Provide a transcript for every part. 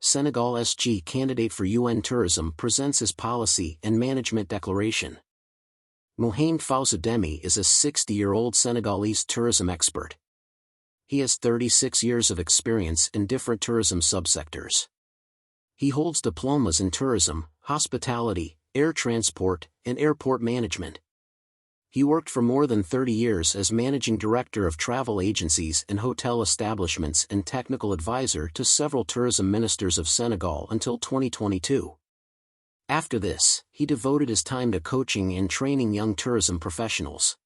Senegal SG candidate for UN Tourism presents his policy and management declaration. Mouhamed Faouzou Dème is a 60-year-old Senegalese tourism expert. He has 36 years of experience in different tourism subsectors. He holds diplomas in tourism, hospitality, air transport, and airport management. He worked for more than 30 years as managing director of travel agencies and hotel establishments and technical advisor to several tourism ministers of Senegal until 2022. After this, he devoted his time to coaching and training young tourism professionals.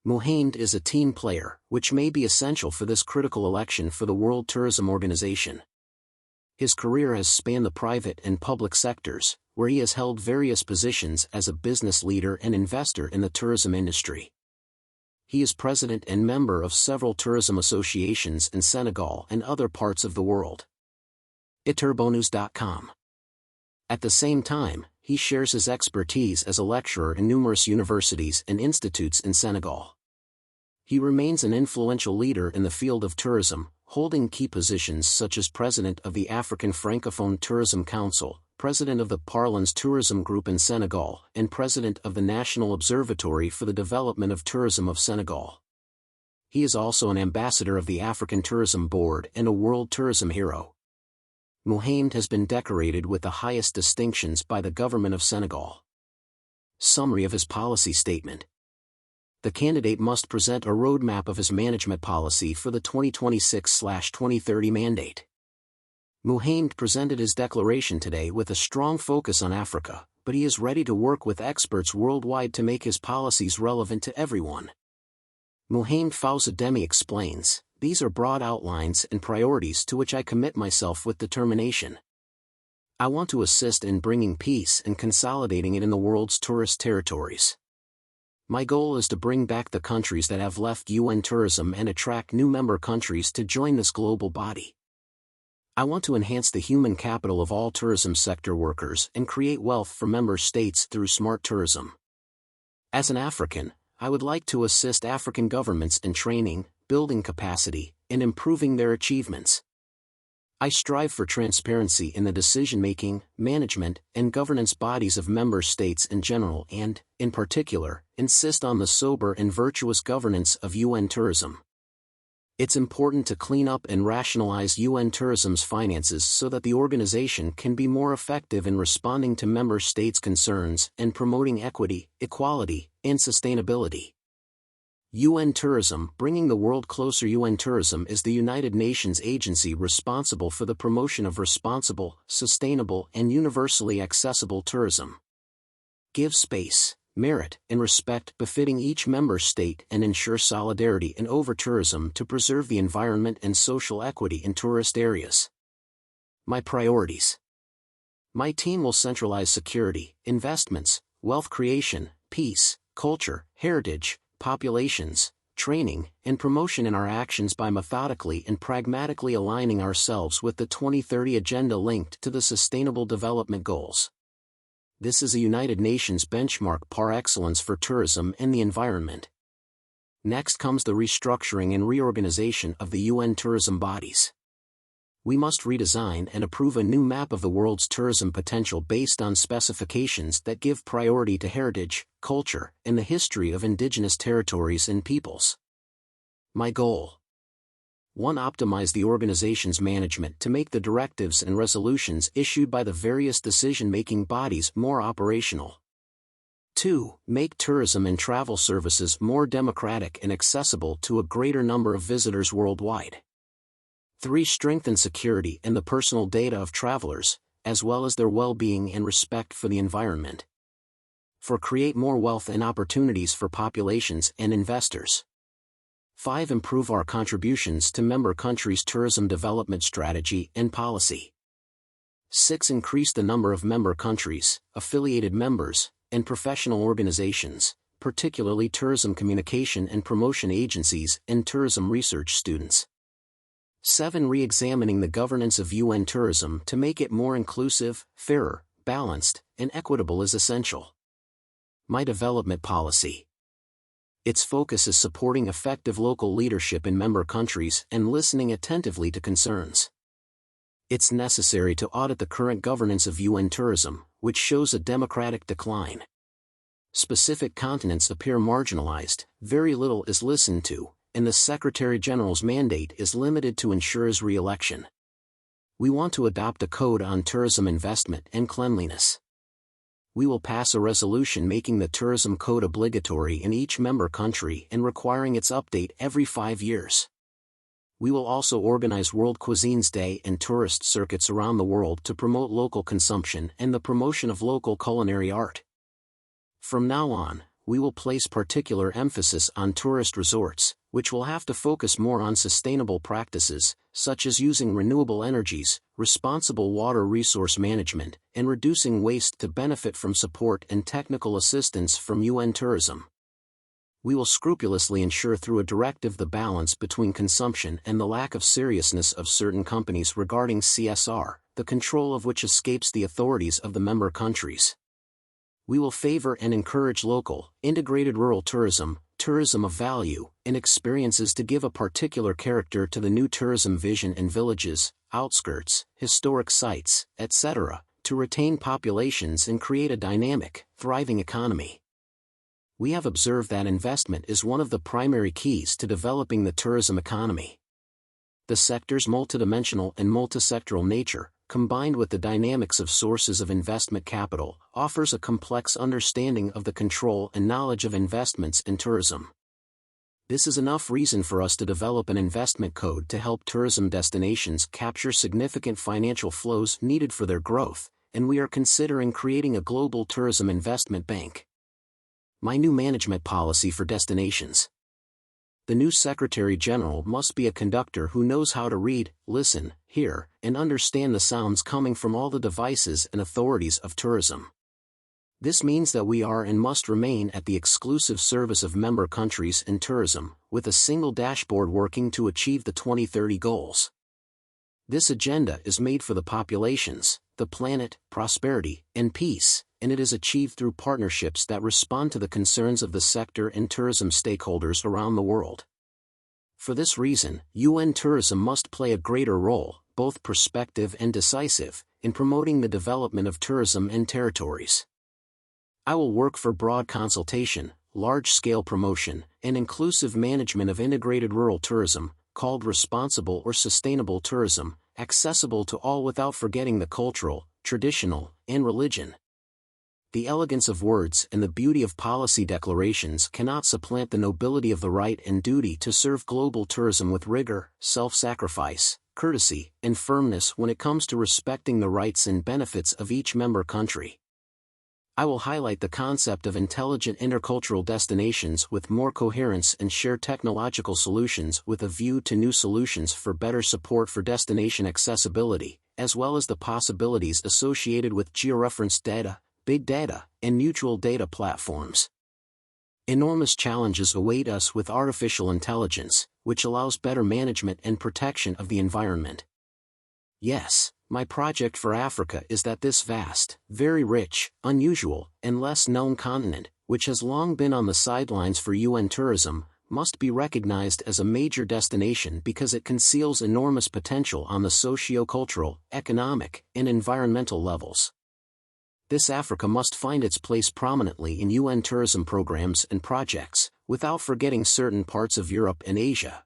Mouhamed is a team player, which may be essential for this critical election for the World Tourism Organization. His career has spanned the private and public sectors, where he has held various positions as a business leader and investor in the tourism industry. He is president and member of several tourism associations in Senegal and other parts of the world. iturbonus.com. At the same time, he shares his expertise as a lecturer in numerous universities and institutes in Senegal. He remains an influential leader in the field of tourism, holding key positions such as president of the African Francophone Tourism Council, president of the Parlons Tourism Group in Senegal, and president of the National Observatory for the Development of Tourism of Senegal. He is also an ambassador of the African Tourism Board and a World Tourism Hero. Mouhamed has been decorated with the highest distinctions by the government of Senegal. Summary of his policy statement. The candidate must present a roadmap of his management policy for the 2026-2030 mandate. Mouhamed presented his declaration today with a strong focus on Africa, but he is ready to work with experts worldwide to make his policies relevant to everyone. Mouhamed Faouzou Dème explains, "These are broad outlines and priorities to which I commit myself with determination. I want to assist in bringing peace and consolidating it in the world's tourist territories. My goal is to bring back the countries that have left UN tourism and attract new member countries to join this global body. I want to enhance the human capital of all tourism sector workers and create wealth for member states through smart tourism. As an African, I would like to assist African governments in training, building capacity, and improving their achievements. I strive for transparency in the decision-making, management, and governance bodies of member states in general and, in particular, insist on the sober and virtuous governance of UN tourism. It's important to clean up and rationalize UN tourism's finances so that the organization can be more effective in responding to member states' concerns and promoting equity, equality, and sustainability. UN Tourism, bringing the world closer. UN Tourism is the United Nations agency responsible for the promotion of responsible, sustainable, and universally accessible tourism. Give space, merit, and respect befitting each member state and ensure solidarity and over-tourism to preserve the environment and social equity in tourist areas. My priorities. My team will centralize security, investments, wealth creation, peace, culture, heritage, populations, training, and promotion in our actions by methodically and pragmatically aligning ourselves with the 2030 Agenda linked to the Sustainable Development Goals. This is a United Nations benchmark par excellence for tourism and the environment. Next comes the restructuring and reorganization of the UN tourism bodies. We must redesign and approve a new map of the world's tourism potential based on specifications that give priority to heritage, culture, and the history of indigenous territories and peoples. My goal. 1. Optimize the organization's management to make the directives and resolutions issued by the various decision-making bodies more operational. 2. Make tourism and travel services more democratic and accessible to a greater number of visitors worldwide. 3. Strengthen security and the personal data of travelers, as well as their well-being and respect for the environment. 4. Create more wealth and opportunities for populations and investors. 5. Improve our contributions to member countries' tourism development strategy and policy. 6. Increase the number of member countries, affiliated members, and professional organizations, particularly tourism communication and promotion agencies and tourism research students. 7. Re-examining the governance of UN tourism to make it more inclusive, fairer, balanced, and equitable is essential. My development policy. Its focus is supporting effective local leadership in member countries and listening attentively to concerns. It's necessary to audit the current governance of UN tourism, which shows a democratic decline. Specific continents appear marginalized, very little is listened to, and the Secretary-General's mandate is limited to ensure his re-election. We want to adopt a code on tourism investment and cleanliness. We will pass a resolution making the tourism code obligatory in each member country and requiring its update every 5 years. We will also organize World Cuisines Day and tourist circuits around the world to promote local consumption and the promotion of local culinary art. From now on, we will place particular emphasis on tourist resorts, which will have to focus more on sustainable practices, such as using renewable energies, responsible water resource management, and reducing waste to benefit from support and technical assistance from UN tourism. We will scrupulously ensure through a directive the balance between consumption and the lack of seriousness of certain companies regarding CSR, the control of which escapes the authorities of the member countries. We will favor and encourage local, integrated rural tourism, tourism of value, and experiences to give a particular character to the new tourism vision in villages, outskirts, historic sites, etc., to retain populations and create a dynamic, thriving economy. We have observed that investment is one of the primary keys to developing the tourism economy. The sector's multidimensional and multisectoral nature, combined with the dynamics of sources of investment capital, offers a complex understanding of the control and knowledge of investments in tourism. This is enough reason for us to develop an investment code to help tourism destinations capture significant financial flows needed for their growth, and we are considering creating a global tourism investment bank. My new management policy for destinations. The new Secretary-General must be a conductor who knows how to read, listen, hear, and understand the sounds coming from all the devices and authorities of tourism. This means that we are and must remain at the exclusive service of member countries in tourism, with a single dashboard working to achieve the 2030 goals. This agenda is made for the populations, the planet, prosperity, and peace, and it is achieved through partnerships that respond to the concerns of the sector and tourism stakeholders around the world. For this reason, UN tourism must play a greater role, both prospective and decisive, in promoting the development of tourism in territories. I will work for broad consultation, large-scale promotion, and inclusive management of integrated rural tourism, called responsible or sustainable tourism, accessible to all without forgetting the cultural, traditional, and religion. The elegance of words and the beauty of policy declarations cannot supplant the nobility of the right and duty to serve global tourism with rigor, self-sacrifice, courtesy, and firmness when it comes to respecting the rights and benefits of each member country. I will highlight the concept of intelligent intercultural destinations with more coherence and share technological solutions with a view to new solutions for better support for destination accessibility, as well as the possibilities associated with georeferenced data, big data, and mutual data platforms. Enormous challenges await us with artificial intelligence, which allows better management and protection of the environment. Yes, my project for Africa is that this vast, very rich, unusual, and less known continent, which has long been on the sidelines for UN tourism, must be recognized as a major destination because it conceals enormous potential on the socio-cultural, economic, and environmental levels. This Africa must find its place prominently in UN tourism programs and projects, without forgetting certain parts of Europe and Asia.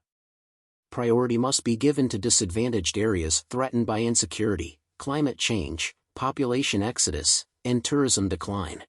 Priority must be given to disadvantaged areas threatened by insecurity, climate change, population exodus, and tourism decline.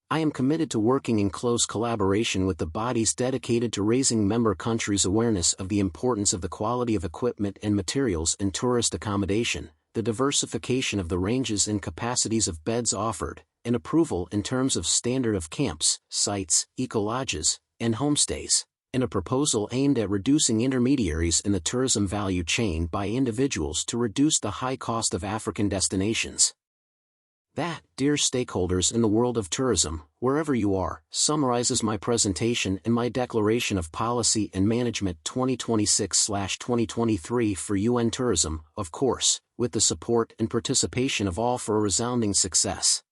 I am committed to working in close collaboration with the bodies dedicated to raising member countries' awareness of the importance of the quality of equipment and materials in tourist accommodation, the diversification of the ranges and capacities of beds offered, and approval in terms of standard of camps, sites, eco-lodges, and homestays, and a proposal aimed at reducing intermediaries in the tourism value chain by individuals to reduce the high cost of African destinations. That, dear stakeholders in the world of tourism, wherever you are, summarizes my presentation and my Declaration of Policy and Management 2026/2023 for UN tourism, of course, with the support and participation of all for a resounding success.